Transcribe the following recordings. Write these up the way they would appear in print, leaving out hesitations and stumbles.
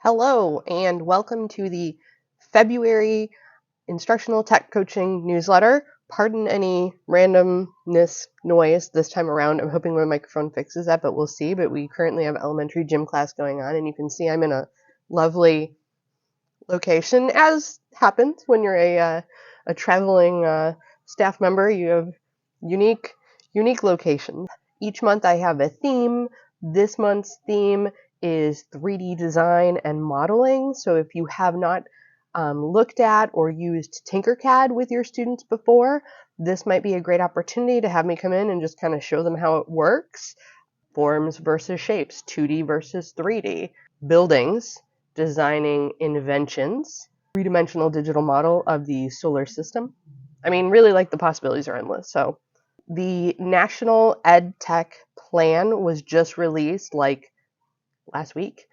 Hello, and welcome to the February Instructional Tech Coaching newsletter. Pardon any randomness noise this time around. I'm hoping my microphone fixes that, but we'll see. But we currently have elementary gym class going on, and you can see I'm in a lovely location. As happens when you're a traveling staff member, you have unique locations. Each month I have a theme. This month's theme is 3D design and modeling. So if you have not looked at or used Tinkercad with your students before, this might be a great opportunity to have me come in and just kind of show them how it works. Forms versus shapes, 2D versus 3D, buildings, designing inventions, three-dimensional digital model of the solar system. I mean, really, like, the possibilities are endless. So the National Ed Tech Plan was just released like last week.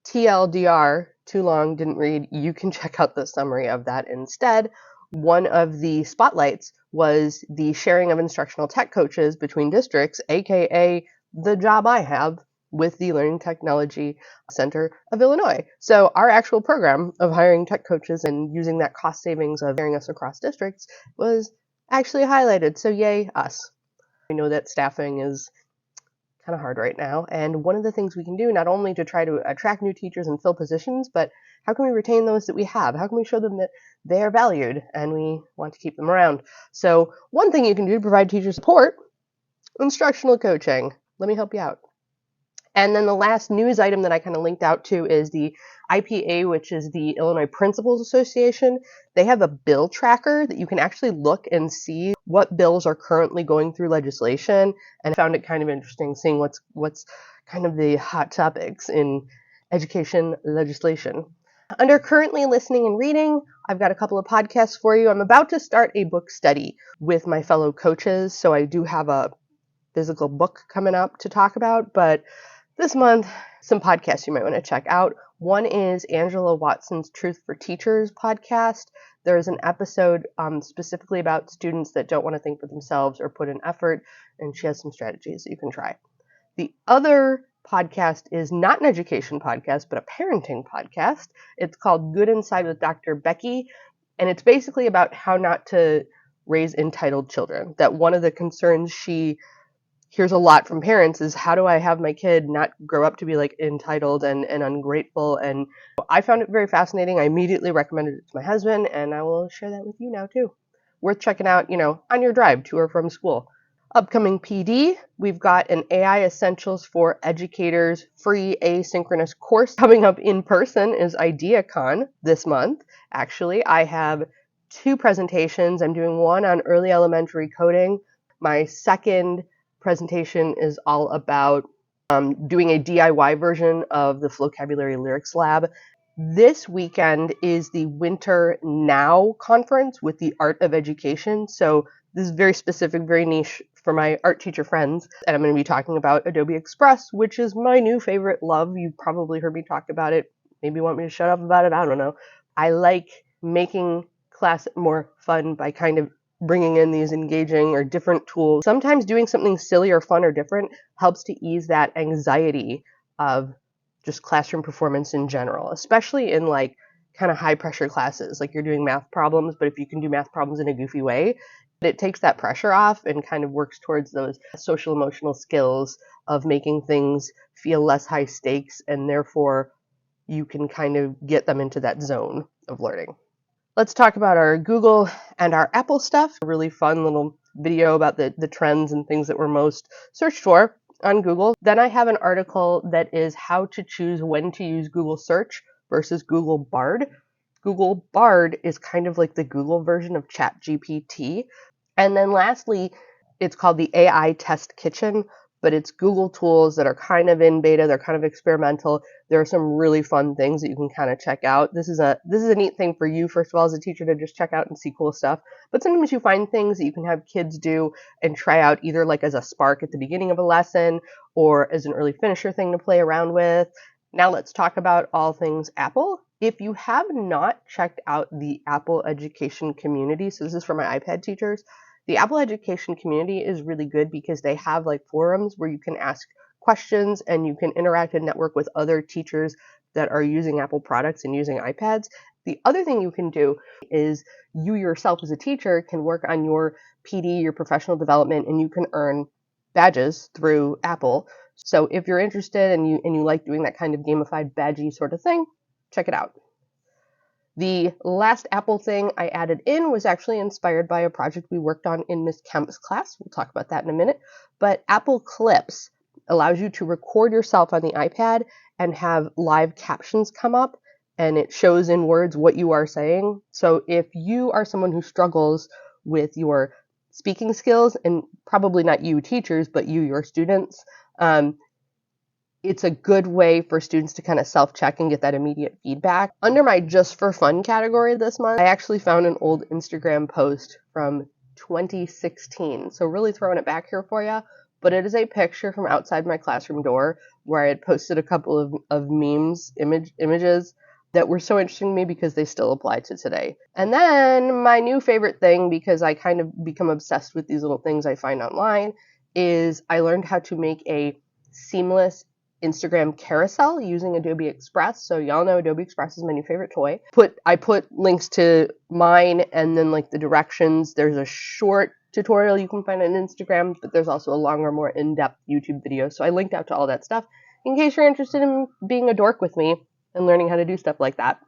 TLDR, too long, didn't read. You can check out the summary of that instead. One of the spotlights was the sharing of instructional tech coaches between districts, aka the job I have with the Learning Technology Center of Illinois. So our actual program of hiring tech coaches and using that cost savings of sharing us across districts was actually highlighted. So yay us. We know that staffing is kind of hard right now. And one of the things we can do, not only to try to attract new teachers and fill positions, but how can we retain those that we have? How can we show them that they are valued and we want to keep them around? So one thing you can do to provide teacher support, instructional coaching. Let me help you out. And then the last news item that I kind of linked out to is the IPA, which is the Illinois Principals Association. They have a bill tracker that you can actually look and see what bills are currently going through legislation. And I found it kind of interesting seeing what's kind of the hot topics in education legislation. Under currently listening and reading, I've got a couple of podcasts for you. I'm about to start a book study with my fellow coaches, so I do have a physical book coming up to talk about, but this month, some podcasts you might want to check out. One is Angela Watson's Truth for Teachers podcast. There's an episode specifically about students that don't want to think for themselves or put in effort, and she has some strategies that you can try. The other podcast is not an education podcast, but a parenting podcast. It's called Good Inside with Dr. Becky, and it's basically about how not to raise entitled children. That one of the concerns she here's a lot from parents is, how do I have my kid not grow up to be like entitled and ungrateful? And I found it very fascinating. I immediately recommended it to my husband, and I will share that with you now too. Worth checking out, on your drive to or from school. Upcoming PD, we've got an AI Essentials for Educators free asynchronous course coming up in person is IdeaCon this month. Actually, I have 2 presentations. I'm doing one on early elementary coding. My second presentation is all about doing a DIY version of the Vocabulary Lyrics Lab. This weekend is the Winter Now conference with the Art of Education. So this is very specific, very niche for my art teacher friends. And I'm going to be talking about Adobe Express, which is my new favorite love. You've probably heard me talk about it. Maybe you want me to shut up about it. I don't know. I like making class more fun by kind of bringing in these engaging or different tools. Sometimes doing something silly or fun or different helps to ease that anxiety of just classroom performance in general, especially in like kind of high pressure classes, like you're doing math problems, but if you can do math problems in a goofy way, it takes that pressure off and kind of works towards those social emotional skills of making things feel less high stakes, and therefore you can kind of get them into that zone of learning. Let's talk about our Google and our Apple stuff. A really fun little video about the trends and things that were most searched for on Google. Then I have an article that is how to choose when to use Google Search versus Google Bard. Google Bard is kind of like the Google version of ChatGPT. And then lastly, it's called the AI Test Kitchen, but it's Google tools that are kind of in beta. They're kind of experimental. There are some really fun things that you can kind of check out. This is a neat thing for you, first of all, as a teacher, to just check out and see cool stuff. But sometimes you find things that you can have kids do and try out, either like as a spark at the beginning of a lesson or as an early finisher thing to play around with. Now let's talk about all things Apple. If you have not checked out the Apple education community, so this is for my iPad teachers, the Apple education community is really good because they have like forums where you can ask questions and you can interact and network with other teachers that are using Apple products and using iPads. The other thing you can do is you yourself as a teacher can work on your PD, your professional development, and you can earn badges through Apple. So if you're interested and you like doing that kind of gamified badgy sort of thing, check it out. The last Apple thing I added in was actually inspired by a project we worked on in Miss Kemp's class. We'll talk about that in a minute. But Apple Clips allows you to record yourself on the iPad and have live captions come up, and it shows in words what you are saying. So if you are someone who struggles with your speaking skills, and probably not you teachers, but you, your students, it's a good way for students to kind of self-check and get that immediate feedback. Under my Just for Fun category this month, I actually found an old Instagram post from 2016. So really throwing it back here for you, but it is a picture from outside my classroom door where I had posted a couple of memes, images that were so interesting to me because they still apply to today. And then my new favorite thing, because I kind of become obsessed with these little things I find online, is I learned how to make a seamless Instagram carousel using Adobe Express. So y'all know Adobe Express is my new favorite toy. I put links to mine and then like the directions. There's a short tutorial you can find on Instagram, but there's also a longer, more in-depth YouTube video. So I linked out to all that stuff in case you're interested in being a dork with me and learning how to do stuff like that.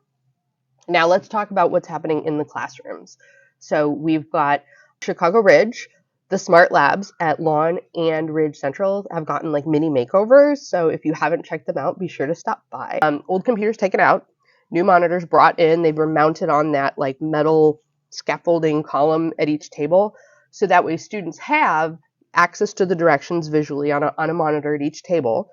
Now let's talk about what's happening in the classrooms. So we've got Chicago Ridge. The smart labs at Lawn and Ridge Central have gotten like mini makeovers. So if you haven't checked them out, be sure to stop by. Old computers taken out, new monitors brought in. They were mounted on that like metal scaffolding column at each table. So that way students have access to the directions visually on a monitor at each table,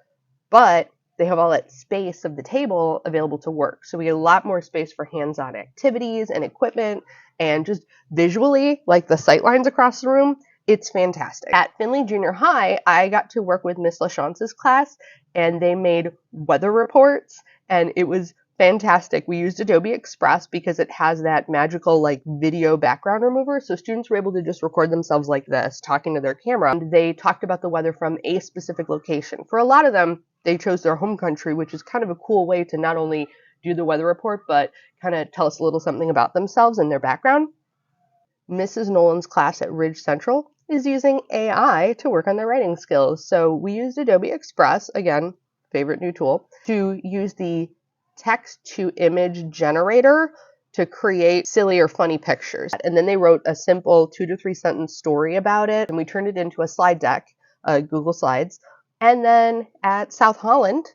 but they have all that space of the table available to work. So we get a lot more space for hands-on activities and equipment, and just visually, like the sight lines across the room, it's fantastic. At Finley Junior High, I got to work with Miss LaChance's class, and they made weather reports, and it was fantastic. We used Adobe Express because it has that magical like video background remover, so students were able to just record themselves like this, talking to their camera. And they talked about the weather from a specific location. For a lot of them, they chose their home country, which is kind of a cool way to not only do the weather report, but kind of tell us a little something about themselves and their background. Mrs. Nolan's class at Ridge Central is using AI to work on their writing skills. So we used Adobe Express, again, favorite new tool, to use the text-to-image generator to create silly or funny pictures. And then they wrote a simple 2 to 3 sentence story about it, and we turned it into a slide deck, Google Slides. And then at South Holland,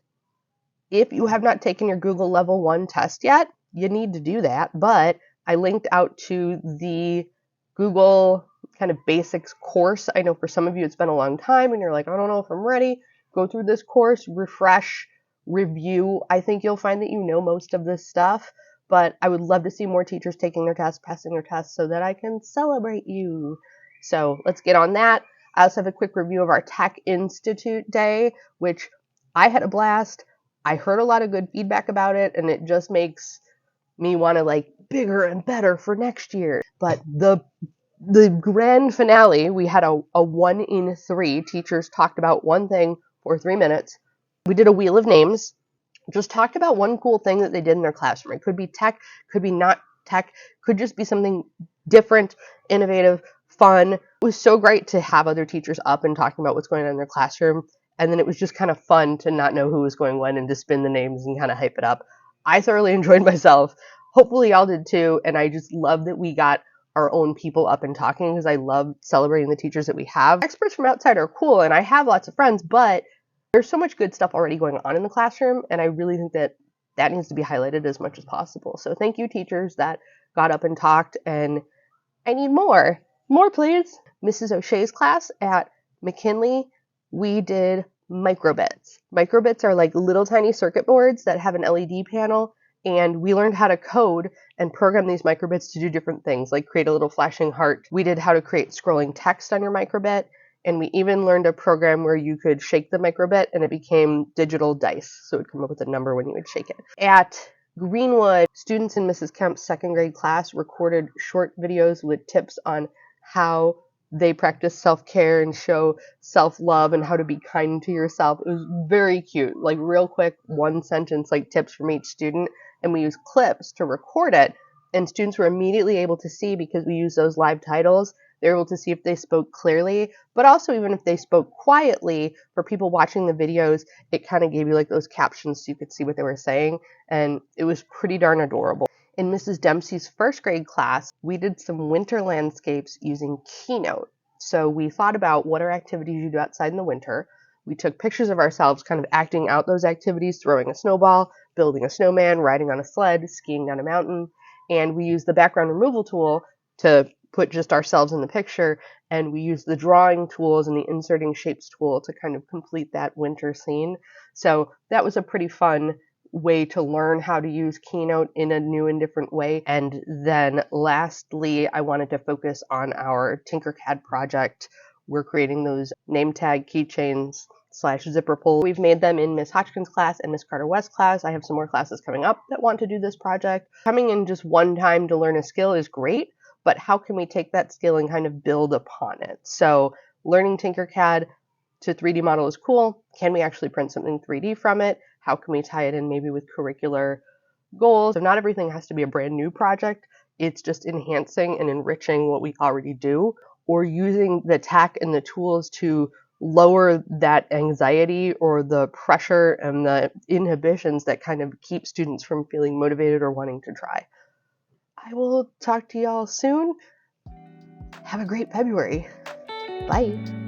if you have not taken your Google Level 1 test yet, you need to do that. But I linked out to the Google kind of basics course. I know for some of you it's been a long time and you're like, I don't know if I'm ready. Go through this course, refresh, review. I think you'll find that you know most of this stuff, but I would love to see more teachers taking their tests, passing their tests, so that I can celebrate you. So let's get on that. I also have a quick review of our Tech Institute Day, which I had a blast. I heard a lot of good feedback about it, and it just makes me want to like bigger and better for next year. But the grand finale, we had a 1 in 3. Teachers talked about one thing for 3 minutes. We did a wheel of names, just talked about one cool thing that they did in their classroom. It could be tech, could be not tech, could just be something different, innovative, fun. It was so great to have other teachers up and talking about what's going on in their classroom. And then it was just kind of fun to not know who was going when and to spin the names and kind of hype it up. I thoroughly enjoyed myself. Hopefully y'all did too. And I just love that we got our own people up and talking, because I love celebrating the teachers that we have. Experts from outside are cool, and I have lots of friends, but there's so much good stuff already going on in the classroom, and I really think that that needs to be highlighted as much as possible. So thank you, teachers that got up and talked, and I need more. More, please. Mrs. O'Shea's class at McKinley, we did microbits. Microbits are like little tiny circuit boards that have an LED panel, and we learned how to code and program these microbits to do different things, like create a little flashing heart. We did how to create scrolling text on your microbit, and we even learned a program where you could shake the microbit and it became digital dice, so it would come up with a number when you would shake it. At Greenwood, students in Mrs. Kemp's second grade class recorded short videos with tips on how they practice self-care and show self-love and how to be kind to yourself. It was very cute. Like real quick, one sentence, like tips from each student, and we use clips to record it. And students were immediately able to see, because we use those live titles, they were able to see if they spoke clearly, but also even if they spoke quietly, for people watching the videos, it kind of gave you like those captions so you could see what they were saying, and it was pretty darn adorable. In Mrs. Dempsey's first grade class, we did some winter landscapes using Keynote. So we thought about what are activities you do outside in the winter. We took pictures of ourselves kind of acting out those activities, throwing a snowball, building a snowman, riding on a sled, skiing down a mountain, and we used the background removal tool to put just ourselves in the picture, and we used the drawing tools and the inserting shapes tool to kind of complete that winter scene. So that was a pretty fun way to learn how to use Keynote in a new and different way. And then lastly, I wanted to focus on our Tinkercad project. We're creating those name tag keychains / zipper pull. We've made them in Miss Hotchkiss' class and Miss Carter West class. I have some more classes coming up that want to do this project. Coming in just one time to learn a skill is great, but how can we take that skill and kind of build upon it? So learning Tinkercad to 3D model is cool. Can we actually print something 3D from it? How can we tie it in maybe with curricular goals? So not everything has to be a brand new project. It's just enhancing and enriching what we already do, or using the tech and the tools to lower that anxiety or the pressure and the inhibitions that kind of keep students from feeling motivated or wanting to try. I will talk to y'all soon. Have a great February. Bye.